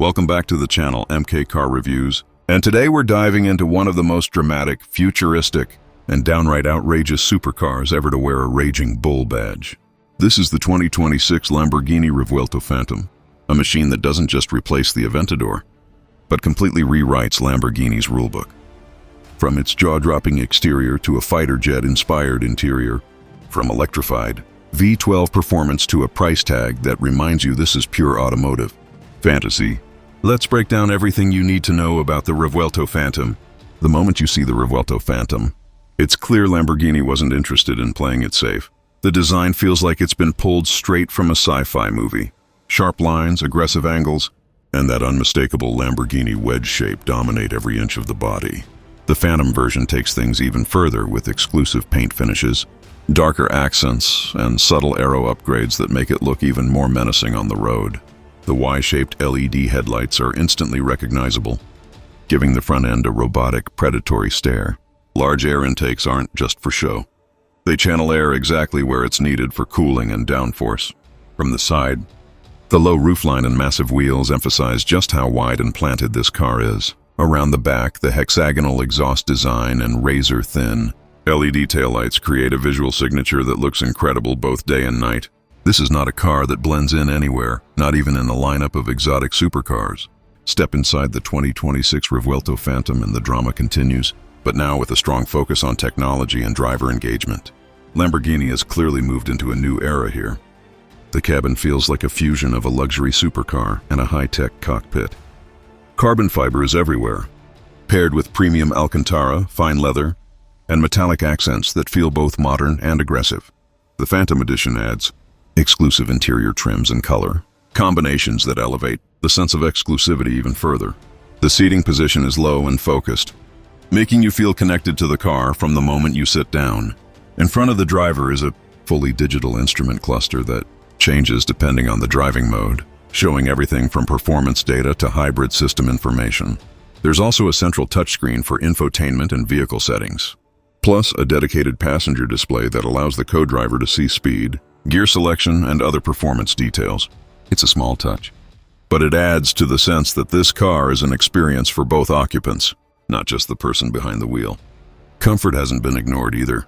welcome back to the channel MK Car Reviews, and today we're diving into one of the most dramatic, futuristic, and downright outrageous supercars ever to wear a Raging Bull badge. This is the 2026 Lamborghini Revuelto Phantom, a machine that doesn't just replace the Aventador, but completely rewrites Lamborghini's rulebook. From its jaw-dropping exterior to a fighter jet-inspired interior, from electrified V12 performance to a price tag that reminds you this is pure automotive fantasy. Let's break down everything you need to know about the Revuelto Phantom. The moment you see the Revuelto Phantom, it's clear Lamborghini wasn't interested in playing it safe. The design feels like it's been pulled straight from a sci-fi movie. Sharp lines, aggressive angles, and that unmistakable Lamborghini wedge shape dominate every inch of the body. The Phantom version takes things even further with exclusive paint finishes, darker accents, and subtle aero upgrades that make it look even more menacing on the road. The Y-shaped LED headlights are instantly recognizable, giving the front end a robotic, predatory stare. Large air intakes aren't just for show. They channel air exactly where it's needed for cooling and downforce. From the side, the low roofline and massive wheels emphasize just how wide and planted this car is. Around the back, the hexagonal exhaust design and razor-thin LED taillights create a visual signature that looks incredible both day and night. This is not a car that blends in anywhere, not even in a lineup of exotic supercars. Step inside the 2026 Revuelto Phantom and the drama continues, but now with a strong focus on technology and driver engagement. Lamborghini has clearly moved into a new era here. The cabin feels like a fusion of a luxury supercar and a high-tech cockpit. Carbon fiber is everywhere, paired with premium Alcantara, fine leather, and metallic accents that feel both modern and aggressive. The Phantom Edition adds exclusive interior trims and color combinations that elevate the sense of exclusivity even further. The seating position is low and focused, making you feel connected to the car from the moment you sit down. In front of the driver is a fully digital instrument cluster that changes depending on the driving mode, showing everything from performance data to hybrid system information. There's also a central touchscreen for infotainment and vehicle settings, plus a dedicated passenger display that allows the co-driver to see speed, gear selection, and other performance details. It's a small touch, but it adds to the sense that this car is an experience for both occupants, not just the person behind the wheel. Comfort hasn't been ignored either.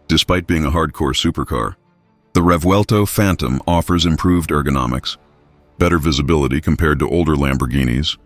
Despite being a hardcore supercar, the Revuelto Phantom offers improved ergonomics, better visibility compared to older Lamborghinis,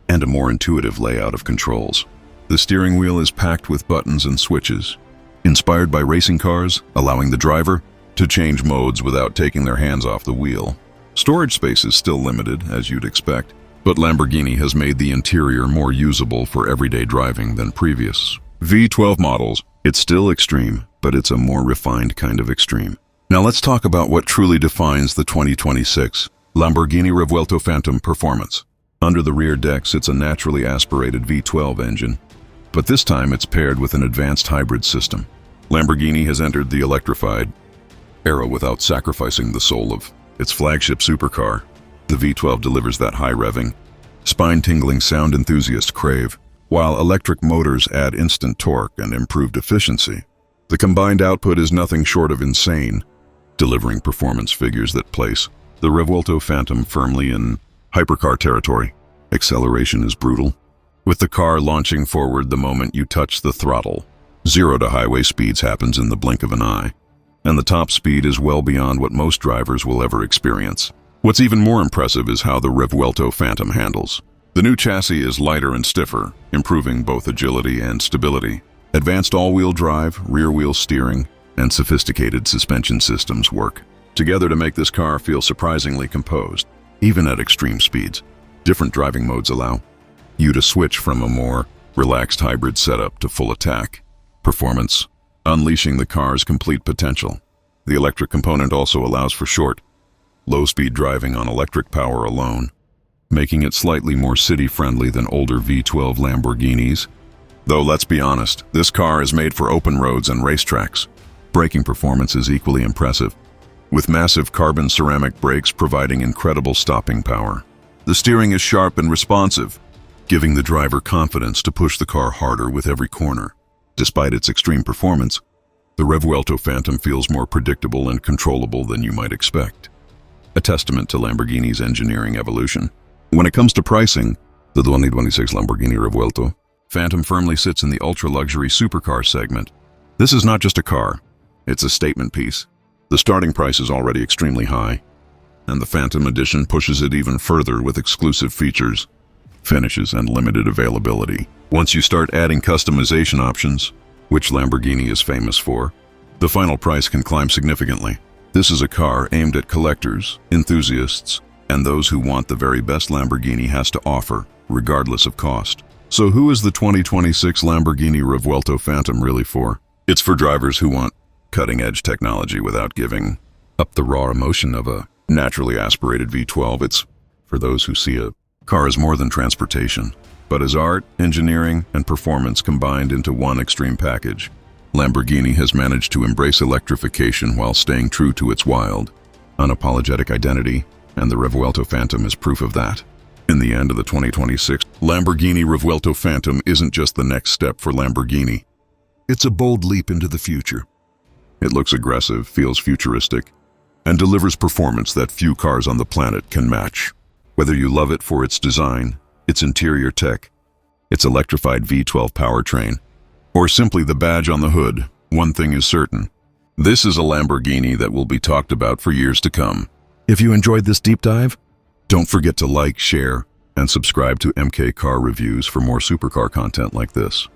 and a more intuitive layout of controls. The steering wheel is packed with buttons and switches, inspired by racing cars, allowing the driver to change modes without taking their hands off the wheel. Storage space is still limited, as you'd expect, but Lamborghini has made the interior more usable for everyday driving than previous V12 models. It's still extreme, but it's a more refined kind of extreme. Now let's talk about what truly defines the 2026 Lamborghini Revuelto Phantom performance. Under the rear deck sits a naturally aspirated V12 engine, but this time it's paired with an advanced hybrid system. Lamborghini has entered the electrified era without sacrificing the soul of its flagship supercar. The V12 delivers that high-revving, spine-tingling sound enthusiasts crave, while electric motors add instant torque and improved efficiency. The combined output is nothing short of insane, delivering performance figures that place the Revuelto Phantom firmly in hypercar territory. Acceleration is brutal, with the car launching forward the moment you touch the throttle. 0 to highway speeds happens in the blink of an eye, and the top speed is well beyond what most drivers will ever experience. What's even more impressive is how the Revuelto Phantom handles. The new chassis is lighter and stiffer, improving both agility and stability. Advanced all-wheel drive, rear-wheel steering, and sophisticated suspension systems work together to make this car feel surprisingly composed, even at extreme speeds. Different driving modes allow you to switch from a more relaxed hybrid setup to full attack performance, unleashing the car's complete potential. The electric component also allows for short, low-speed driving on electric power alone, making it slightly more city-friendly than older V12 Lamborghinis. Though let's be honest, this car is made for open roads and racetracks. Braking performance is equally impressive, with massive carbon ceramic brakes providing incredible stopping power. The steering is sharp and responsive, giving the driver confidence to push the car harder with every corner. Despite its extreme performance, the Revuelto Phantom feels more predictable and controllable than you might expect, a testament to Lamborghini's engineering evolution. When it comes to pricing, the 2026 Lamborghini Revuelto Phantom firmly sits in the ultra-luxury supercar segment. This is not just a car, it's a statement piece. The starting price is already extremely high, and the Phantom edition pushes it even further with exclusive features, finishes, and limited availability. Once you start adding customization options, which Lamborghini is famous for, the final price can climb significantly. This is a car aimed at collectors, enthusiasts, and those who want the very best Lamborghini has to offer, regardless of cost. So who is the 2026 Lamborghini Revuelto Phantom really for? It's for drivers who want cutting-edge technology without giving up the raw emotion of a naturally aspirated V12. It's for those who see a car as more than transportation, but as art, engineering, and performance combined into one extreme package. Lamborghini has managed to embrace electrification while staying true to its wild, unapologetic identity, and the Revuelto Phantom is proof of that. In the end of the 2026 Lamborghini Revuelto Phantom isn't just the next step for Lamborghini. It's a bold leap into the future. It looks aggressive, feels futuristic, and delivers performance that few cars on the planet can match. Whether you love it for its design, its interior tech, its electrified V12 powertrain, or simply the badge on the hood, one thing is certain. This is a Lamborghini that will be talked about for years to come. If you enjoyed this deep dive, don't forget to like, share, and subscribe to MK Car Reviews for more supercar content like this.